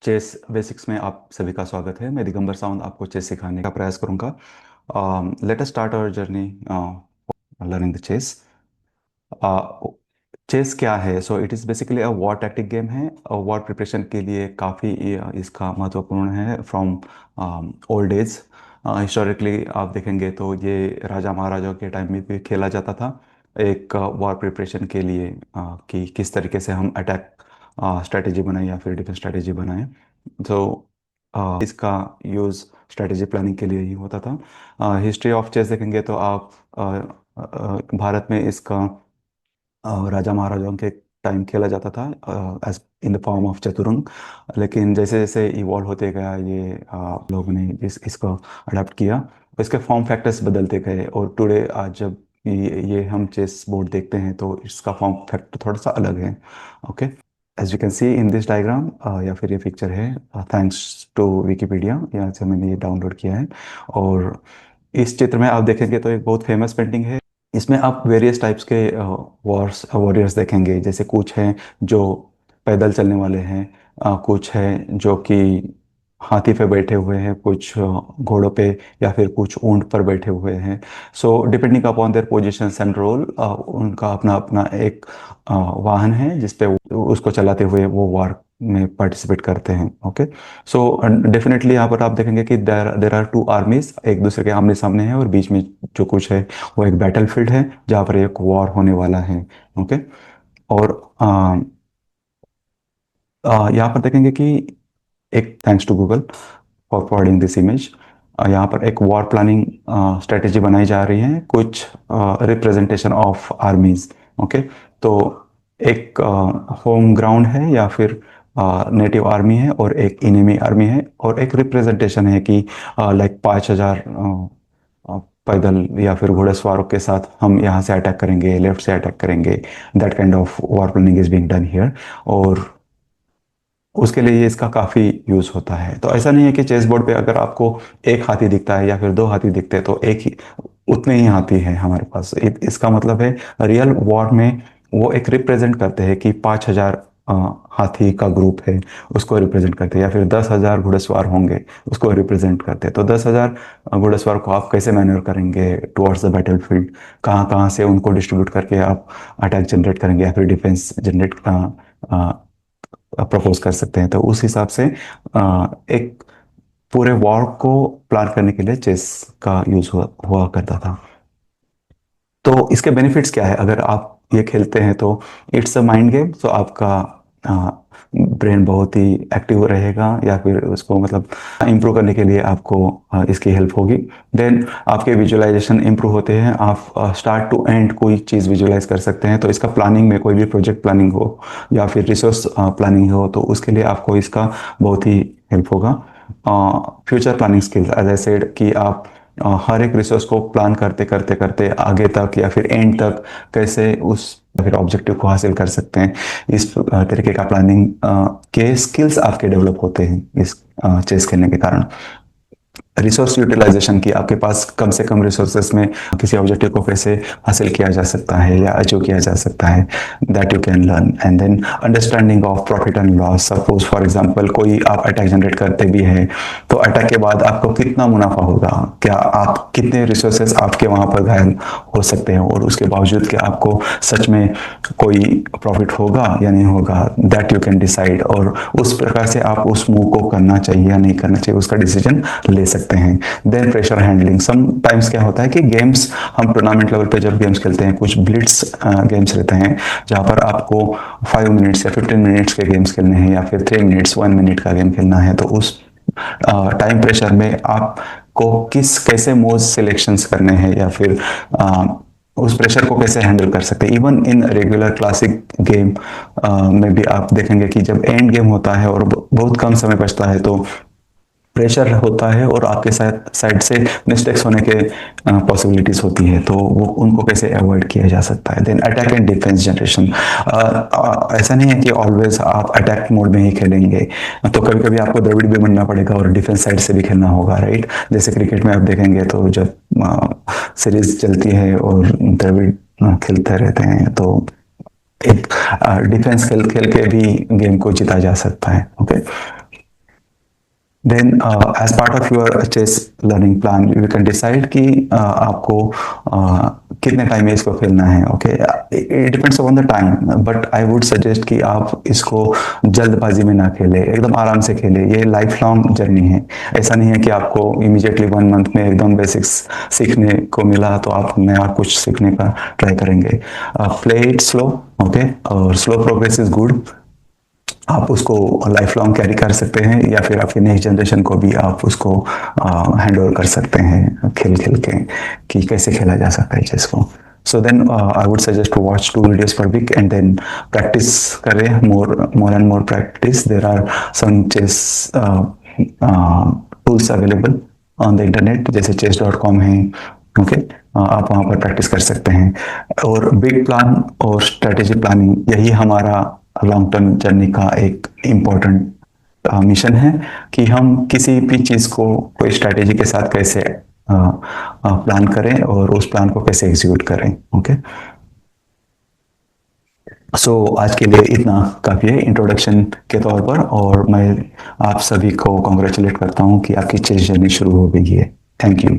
Chess basics में आप सभी का स्वागत है। मैं दिगंबर सावंत आपको चेस सिखाने का प्रयास करूंगा। Let us start our journey learning the chess. Chess क्या है? So it is basically a war tactic game है और वॉर प्रिपरेशन के लिए काफ़ी इसका महत्वपूर्ण है फ्रॉम ओल्ड एज। हिस्टोरिकली आप देखेंगे तो ये राजा महाराजाओं के टाइम में भी खेला जाता था, एक वॉर प्रिपरेशन के लिए, कि किस तरीके से हम अटैक स्ट्रेटेजी बनाएं या फिर डिफेंस स्ट्रेटेजी बनाएं। तो इसका यूज़ स्ट्रेटेजी प्लानिंग के लिए ही होता था। हिस्ट्री ऑफ चेस देखेंगे तो आप भारत में इसका राजा महाराजाओं के टाइम खेला जाता था age in the form of Chaturanga. लेकिन जैसे जैसे इवॉल्व होते गया ये लोगों ने इसको अडॉप्ट किया, इसके फॉर्म फैक्टर्स बदलते गए और टुडे आज जब ये हम चेस बोर्ड देखते हैं तो इसका फॉर्म फैक्टर थोड़ा सा अलग है। Okay, as you can see in this diagram, या फिर ये पिक्चर है थैंक्स टू विकिपीडिया, यहाँ से मैंने ये डाउनलोड किया है। और इस चित्र में आप देखेंगे तो एक बहुत फेमस पेंटिंग है। इसमें आप वेरियस टाइप्स के वॉरियर्स देखेंगे, जैसे कुछ हैं जो पैदल चलने वाले हैं, कुछ हैं जो कि हाथी पे बैठे हुए हैं, कुछ घोड़ों पे या फिर कुछ ऊंट पर बैठे हुए हैं। So depending upon their positions and role, उनका अपना अपना एक वाहन है जिसपे उसको चलाते हुए वो वॉर में पार्टिसिपेट करते हैं। ओके, सो डेफिनेटली यहाँ पर आप देखेंगे कि देर देर आर टू आर्मीज एक दूसरे के आमने सामने हैं और बीच में जो कुछ है वो एक बैटलफील्ड है जहाँ पर एक वॉर होने वाला है। ओके, और यहाँ पर देखेंगे कि एक thanks to Google for forwarding this image, यहाँ पर एक वॉर प्लानिंग स्ट्रेटेजी बनाई जा रही है, कुछ रिप्रेजेंटेशन ऑफ आर्मीज। ओके, तो एक होम ग्राउंड है या फिर नेटिव आर्मी है और एक इनेमी आर्मी है, और एक रिप्रेजेंटेशन है कि लाइक 5,000 पैदल या फिर घोड़ेसवारों के साथ हम यहाँ से अटैक करेंगे, लेफ्ट से अटैक करेंगे। That kind of war planning is being done here, और उसके लिए ये इसका काफ़ी यूज़ होता है। तो ऐसा नहीं है कि चेस बोर्ड पे अगर आपको एक हाथी दिखता है या फिर दो हाथी दिखते हैं तो एक ही उतने ही हाथी हैं हमारे पास। इसका मतलब है रियल वॉर में वो एक रिप्रेजेंट करते हैं कि 5,000 हाथी का ग्रुप है, उसको रिप्रेजेंट करते हैं, या फिर 10,000 घुड़सवार होंगे उसको रिप्रेजेंट करते हैं। तो 10,000 घुड़सवार को आप कैसे मैनेवर करेंगे टुवर्ड्स द बैटलफील्ड, कहाँ कहाँ से उनको डिस्ट्रीब्यूट करके आप अटैक जनरेट करेंगे या फिर डिफेंस जनरेट प्रपोज कर सकते हैं। तो उस हिसाब से एक पूरे वॉर को प्लान करने के लिए चेस का यूज हुआ करता था। तो इसके बेनिफिट्स क्या है अगर आप ये खेलते हैं? तो इट्स अ माइंड गेम, तो आपका ब्रेन बहुत ही एक्टिव रहेगा, या फिर उसको मतलब इम्प्रूव करने के लिए आपको इसकी हेल्प होगी। देन आपके विजुअलाइजेशन इम्प्रूव होते हैं, आप स्टार्ट टू एंड कोई चीज़ विजुअलाइज कर सकते हैं। तो इसका प्लानिंग में कोई भी प्रोजेक्ट प्लानिंग हो या फिर रिसोर्स प्लानिंग हो तो उसके लिए आपको इसका बहुत ही हेल्प होगा। Future planning skills, as I said, कि आप हर एक रिसोर्स को प्लान करते करते करते आगे तक या फिर एंड तक कैसे उस या फिर ऑब्जेक्टिव को हासिल कर सकते हैं, इस तरीके का प्लानिंग के स्किल्स आपके डेवलप होते हैं इस चेस खेलने के कारण। रिसोर्स यूटिलाइजेशन की, आपके पास कम से कम रिसोर्सेस में किसी ऑब्जेक्टिव को कैसे हासिल किया जा सकता है या अचीव किया जा सकता है, that you can learn. And then understanding of profit and loss. Suppose for example कोई आप अटैक जनरेट करते भी हैं तो अटैक के बाद आपको कितना मुनाफा होगा, क्या आप कितने रिसोर्सेस आपके वहां पर घायल हो सकते हैं, और उसके बावजूद कि आपको सच में कोई प्रॉफिट होगा या नहीं होगा, दैट यू कैन डिसाइड। और उस प्रकार से आप उस मूव को करना चाहिए या नहीं करना चाहिए उसका डिसीजन ले सकते हैं। Then pressure handling. Sometimes क्या होता है कि गेम्स, हम टूर्नामेंट लेवल पे जब गेम्स खेलते हैं, कुछ ब्लिट्स गेम्स रहते हैं जहां पर आपको 5 मिनट्स या 15 मिनट्स के गेम्स खेलने हैं, या फिर 3 मिनट्स 1 मिनट का गेम खेलना है। तो उस टाइम प्रेशर में आपको कैसे मूव सिलेक्शंस करने हैं, या फिर उस प्रेशर को कैसे हैंडल कर सकते हैं। Even in regular classic game में भी आप देखेंगे कि जब एंड गेम होता है और बहुत कम समय बचता है तो प्रेशर होता है और आपके साथ साइड से मिस्टेक्स होने के पॉसिबिलिटीज होती है, तो वो उनको कैसे अवॉइड किया जा सकता है। Then attack and defence generation. ऐसा नहीं है कि ऑलवेज आप अटैक मोड में ही खेलेंगे, तो कभी कभी आपको द्रविड़ भी बनना पड़ेगा और डिफेंस साइड से भी खेलना होगा, राइट। जैसे क्रिकेट में आप देखेंगे तो जब सीरीज चलती है और द्रविड़ खेलते रहते हैं तो एक डिफेंस खेल खेल के भी गेम को जीता जा सकता है। Okay, then as part of your chess learning plan you can decide कि आपको कितने टाइम में इसको खेलना है। Okay, it depends upon the time, but I would suggest कि आप इसको जल्दबाजी में ना खेले, एकदम आराम से खेले। ये लाइफ लॉन्ग जर्नी है। ऐसा नहीं है कि आपको इमीडिएटली 1 मंथ में एकदम बेसिक्स सीखने को मिला तो आप नया कुछ सीखने का ट्राई करेंगे। प्ले इट स्लो, ओके, और स्लो प्रोग्रेस इज गुड। आप उसको लाइफ लॉन्ग कैरी कर सकते हैं या फिर आपकी नेक्स्ट जनरेशन को भी आप उसको हैंड ओवर कर सकते हैं खेल खेल के कि कैसे खेला जा सकता है चेस को। So then I would suggest to watch 2 videos per week and then practice करें, more and more practice. There are some chess tools available on the internet, जैसे chess.com है। ओके, आप वहाँ पर प्रैक्टिस कर सकते हैं। और बिग प्लान और स्ट्रेटेजी प्लानिंग, यही हमारा लॉन्ग टर्म जर्नी का एक इम्पोर्टेंट मिशन है कि हम किसी भी चीज़ को कोई स्ट्रेटेजी के साथ कैसे प्लान करें और उस प्लान को कैसे एग्जीक्यूट करें। ओके, सो आज के लिए इतना काफ़ी है इंट्रोडक्शन के तौर पर, और मैं आप सभी को कॉन्ग्रेचुलेट करता हूँ कि आपकी चेस जर्नी शुरू हो गई है। Thank you.